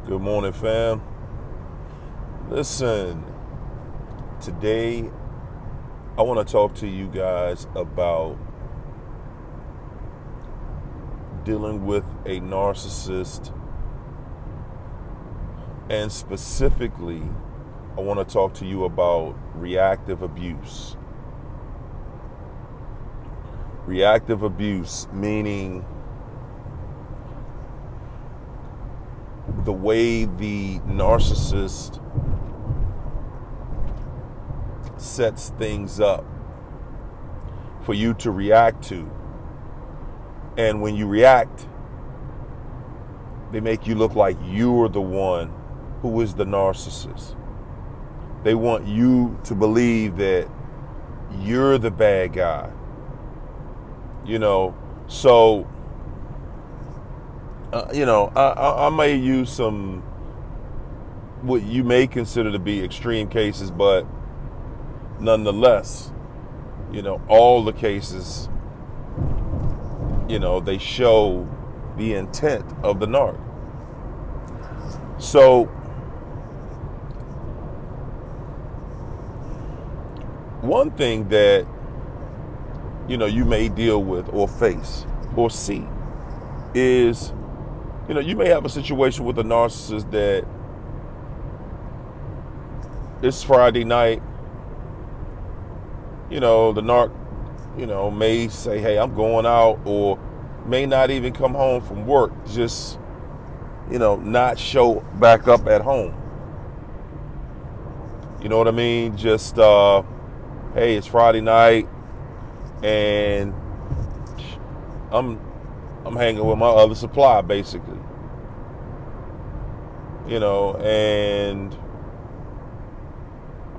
Good morning, fam. Listen, today I want to talk to you guys about dealing with a narcissist, and specifically, I want to talk to you about reactive abuse. Reactive abuse, meaning the way the narcissist sets things up for you to react to. And when you react, they make you look like you're the one who is the narcissist. They want you to believe that you're the bad guy. So, I may use some what you may consider to be extreme cases, but nonetheless, all the cases, they show the intent of the narc. So, one thing that, you may deal with or face or see is, you may have a situation with a narcissist that it's Friday night, the narc, may say, hey, I'm going out, or may not even come home from work, just, not show back up at home. You know what I mean? Just, hey, it's Friday night, and I'm hanging with my other supply, basically. And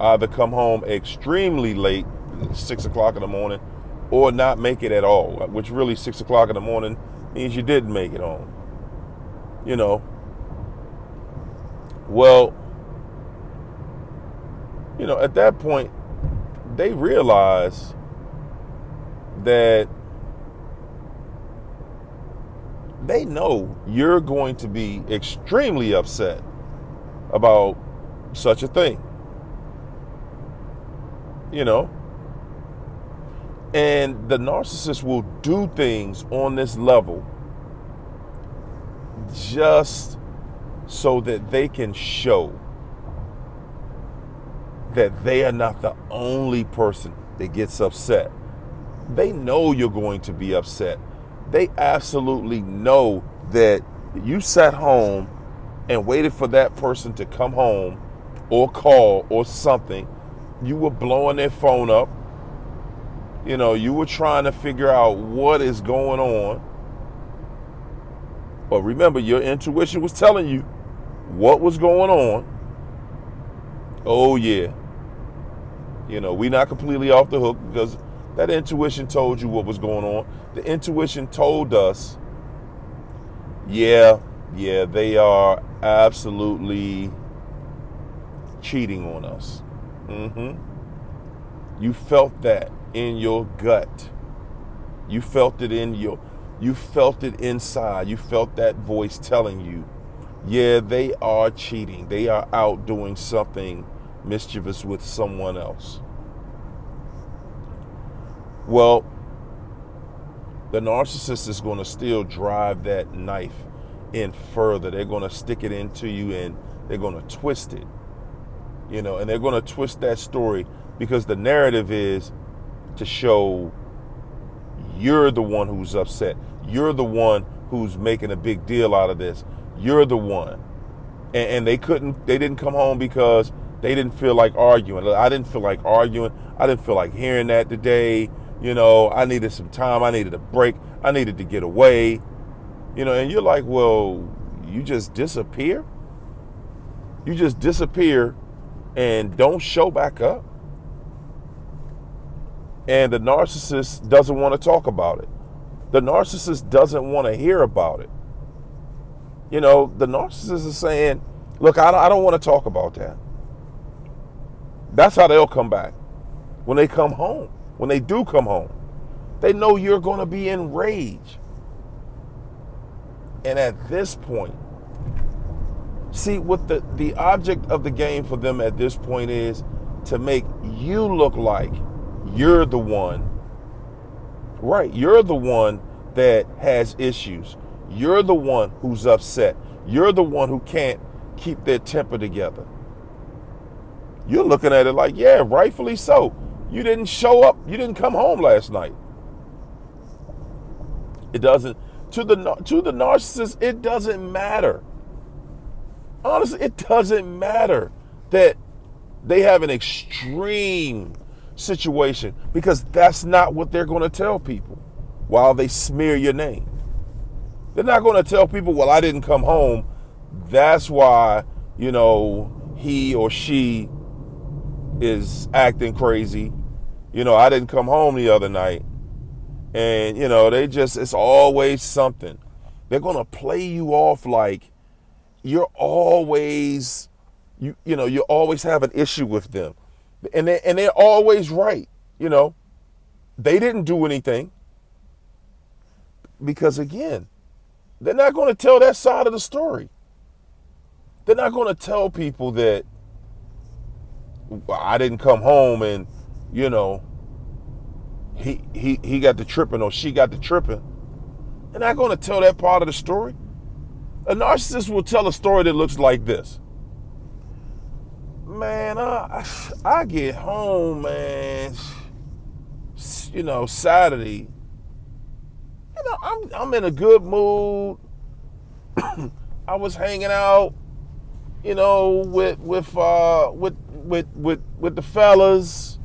either come home extremely late, 6 o'clock in the morning, or not make it at all, which really 6 o'clock in the morning means you didn't make it home. Well, at that point, they realize that they know you're going to be extremely upset about such a thing. And the narcissist will do things on this level just so that they can show that they are not the only person that gets upset. They know you're going to be upset. They absolutely know that you sat home and waited for that person to come home or call or something. You were blowing their phone up. You were trying to figure out what is going on. But remember, your intuition was telling you what was going on. Oh, yeah. We're not completely off the hook because that intuition told you what was going on. The intuition told us, yeah, they are absolutely cheating on us. You felt that in your gut. You felt it inside. You felt that voice telling you, yeah, they are cheating. They are out doing something mischievous with someone else. Well, the narcissist is going to still drive that knife in further. They're going to stick it into you and they're going to twist it, and they're going to twist that story because the narrative is to show you're the one who's upset. You're the one who's making a big deal out of this. You're the one. And they didn't come home because they didn't feel like arguing. I didn't feel like arguing. I didn't feel like hearing that today. I needed some time. I needed a break. I needed to get away. And you're like, well, you just disappear? You just disappear and don't show back up? And the narcissist doesn't want to talk about it. The narcissist doesn't want to hear about it. The narcissist is saying, look, I don't want to talk about that. That's how they'll come back. When they come home, when they do come home, they know you're going to be enraged. And at this point, See, what the object of the game for them at this point is to make you look like you're the one, right? You're the one that has issues. You're the one who's upset. You're the one who can't keep their temper together. You're looking at it like, yeah, rightfully so. You didn't show up. You didn't come home last night. It doesn't, to the narcissist, it doesn't matter. Honestly, it doesn't matter that they have an extreme situation, because that's not what they're going to tell people while they smear your name. They're not going to tell people, well, I didn't come home. That's why, he or she is acting crazy. I didn't come home the other night. And, it's always something. They're going to play you off like you're always, you always have an issue with them. And they're always right. They didn't do anything. Because again, they're not going to tell that side of the story. They're not going to tell people that, well, I didn't come home and, he got the tripping or she got the tripping. They're not going to tell that part of the story. A narcissist will tell a story that looks like this. Man, I get home, man, Saturday. I'm in a good mood. I was hanging out, with the fellas.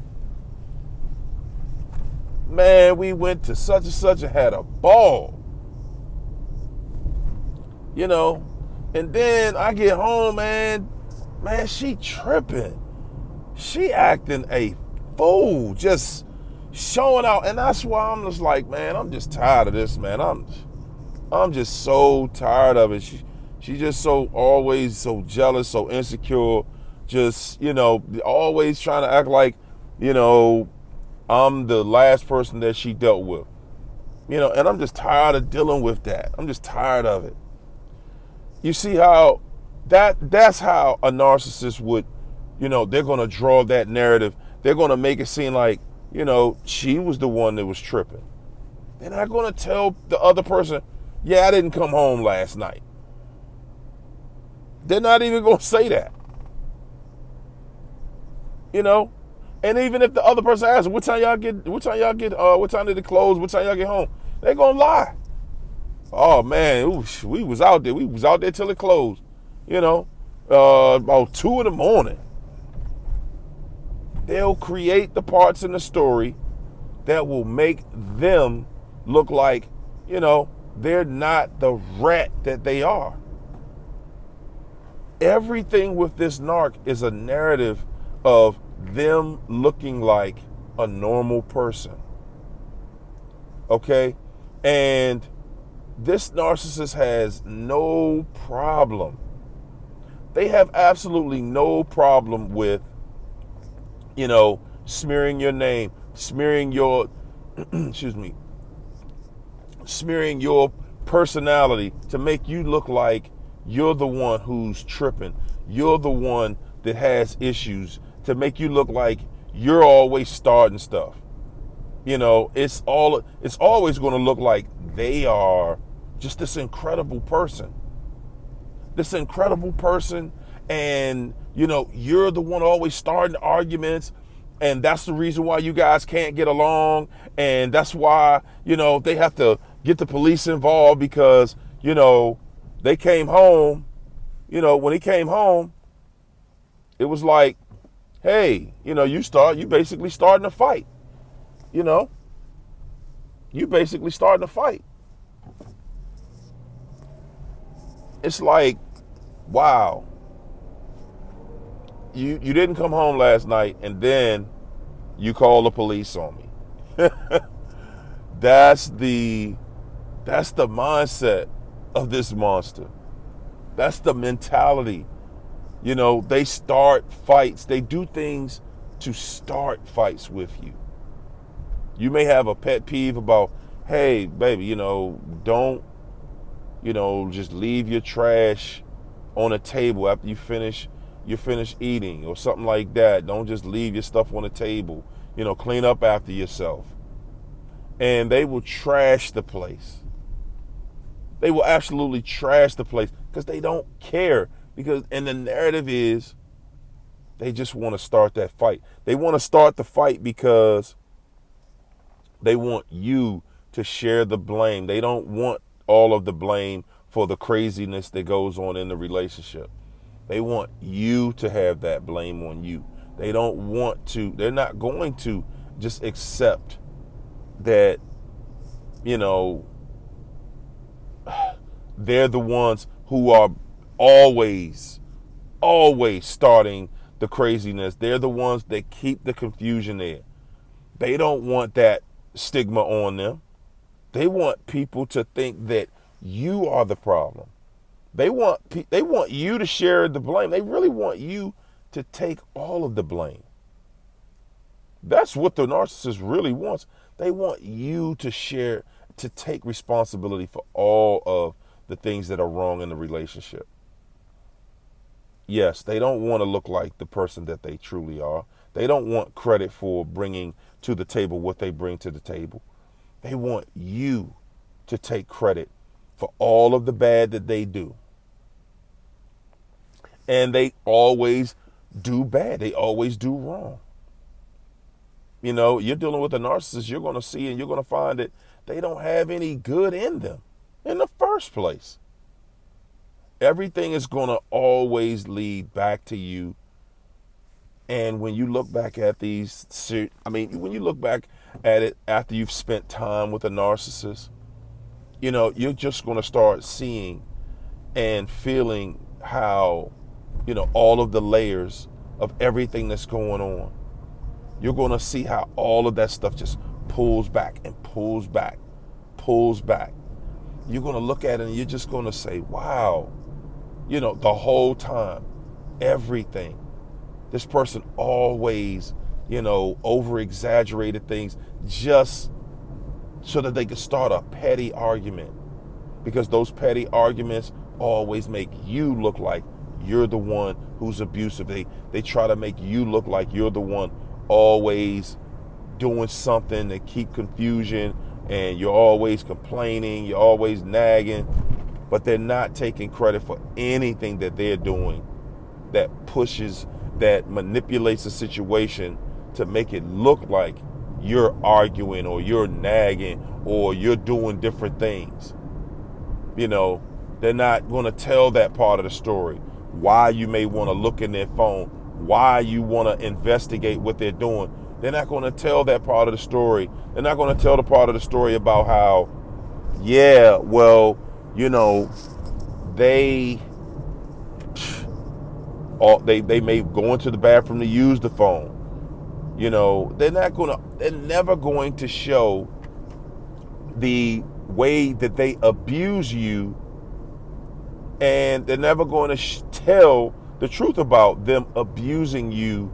Man, we went to such and such and had a ball. And then I get home, man, she tripping. She acting a fool, just showing out. And that's why I'm just like, man, I'm just tired of this, man. I'm just so tired of it. She just always so jealous, so insecure, just, always trying to act like, I'm the last person that she dealt with. And I'm just tired of dealing with that. I'm just tired of it. You see how that's how a narcissist would, they're going to draw that narrative. They're going to make it seem like, she was the one that was tripping. They're not going to tell the other person, yeah, I didn't come home last night. They're not even going to say that. And even if the other person asks, what time did it close? What time y'all get home? They're going to lie. Oh man, we was out there. We was out there till it closed. About 2 a.m. They'll create the parts in the story that will make them look like, they're not the rat that they are. Everything with this narc is a narrative of them looking like a normal person. Okay? And this narcissist has no problem. They have absolutely no problem with, smearing your name, smearing your, smearing your personality to make you look like you're the one who's tripping. You're the one that has issues, to make you look like you're always starting stuff. It's always going to look like they are just this incredible person. And, you're the one always starting arguments. And that's the reason why you guys can't get along. And that's why, they have to get the police involved because, they came home. When he came home, it was like, hey, you basically starting a fight. You basically starting a fight. It's like, wow, you didn't come home last night and then you call the police on me. That's the mindset of this monster. That's the mentality. They start fights. They do things to start fights with you. You may have a pet peeve about, hey, baby, don't, just leave your trash on a table after you finish eating or something like that. Don't just leave your stuff on the table. Clean up after yourself. And they will trash the place. They will absolutely trash the place because they don't care. And the narrative is they just want to start that fight. They want to start the fight because they want you to share the blame. They don't want all of the blame for the craziness that goes on in the relationship. They want you to have that blame on you. They're not going to just accept that, they're the ones who are always starting the craziness. They're the ones that keep the confusion there. They don't want that stigma on them. They want people to think that you are the problem. They want you to share the blame. They really want you to take all of the blame. That's what the narcissist really wants. They want you to take responsibility for all of the things that are wrong in the relationship. Yes, they don't want to look like the person that they truly are. They don't want credit for bringing to the table what they bring to the table. They want you to take credit for all of the bad that they do. And they always do bad. They always do wrong. You're dealing with a narcissist, you're going to see and you're going to find that they don't have any good in them in the first place. Everything is going to always lead back to you. And when you look back at when you look back at it after you've spent time with a narcissist, you're just going to start seeing and feeling how, all of the layers of everything that's going on. You're going to see how all of that stuff just pulls back and pulls back, pulls back. You're going to look at it and you're just going to say, wow, the whole time, everything. This person always, over exaggerated things just so that they could start a petty argument. Because those petty arguments always make you look like you're the one who's abusive. They try to make you look like you're the one always doing something to keep confusion, and you're always complaining, you're always nagging, but they're not taking credit for anything that they're doing that manipulates the situation to make it look like you're arguing or you're nagging or you're doing different things. They're not going to tell that part of the story, why you may want to look in their phone, why you want to investigate what they're doing. They're not going to tell that part of the story. They're not going to tell the part of the story about how, yeah, well, they may go into the bathroom to use the phone. They're never going to show the way that they abuse you, and they're never going to tell the truth about them abusing you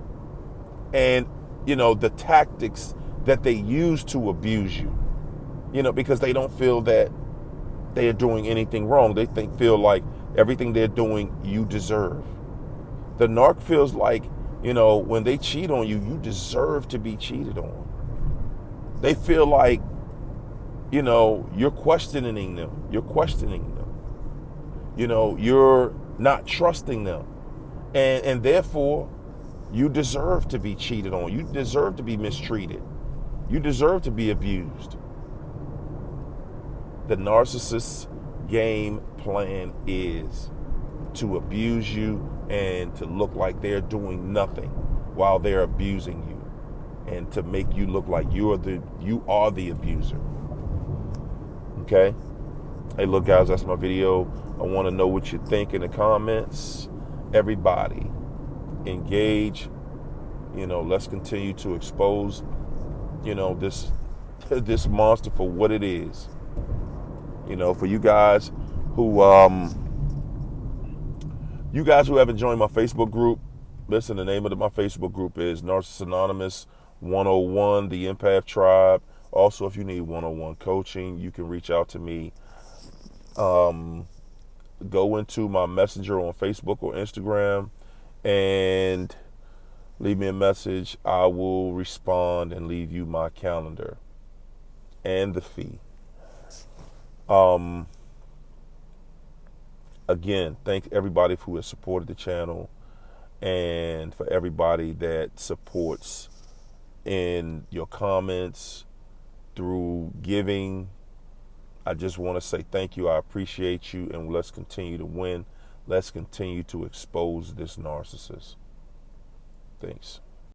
and, the tactics that they use to abuse you, because they don't feel that they are doing anything wrong. They feel like everything they're doing, you deserve. The narc feels like, when they cheat on you, you deserve to be cheated on. They feel like, you're questioning them. You're questioning them. You're not trusting them. And therefore, you deserve to be cheated on. You deserve to be mistreated. You deserve to be abused. The narcissist's game plan is to abuse you and to look like they're doing nothing while they're abusing you, and to make you look like you are the abuser. Okay? Hey, look, guys, that's my video. I want to know what you think in the comments. Everybody, engage. Let's continue to expose, this monster for what it is. For you guys who haven't joined my Facebook group, listen, the name of my Facebook group is Narcissist Anonymous 101, the Empath Tribe. Also, if you need one-on-one coaching, you can reach out to me go into my messenger on Facebook or Instagram and leave me a message. I will respond and leave you my calendar and the fee. Again, thank everybody who has supported the channel and for everybody that supports in your comments, through giving. I just want to say thank you. I appreciate you, and let's continue to win. Let's continue to expose this narcissist. Thanks.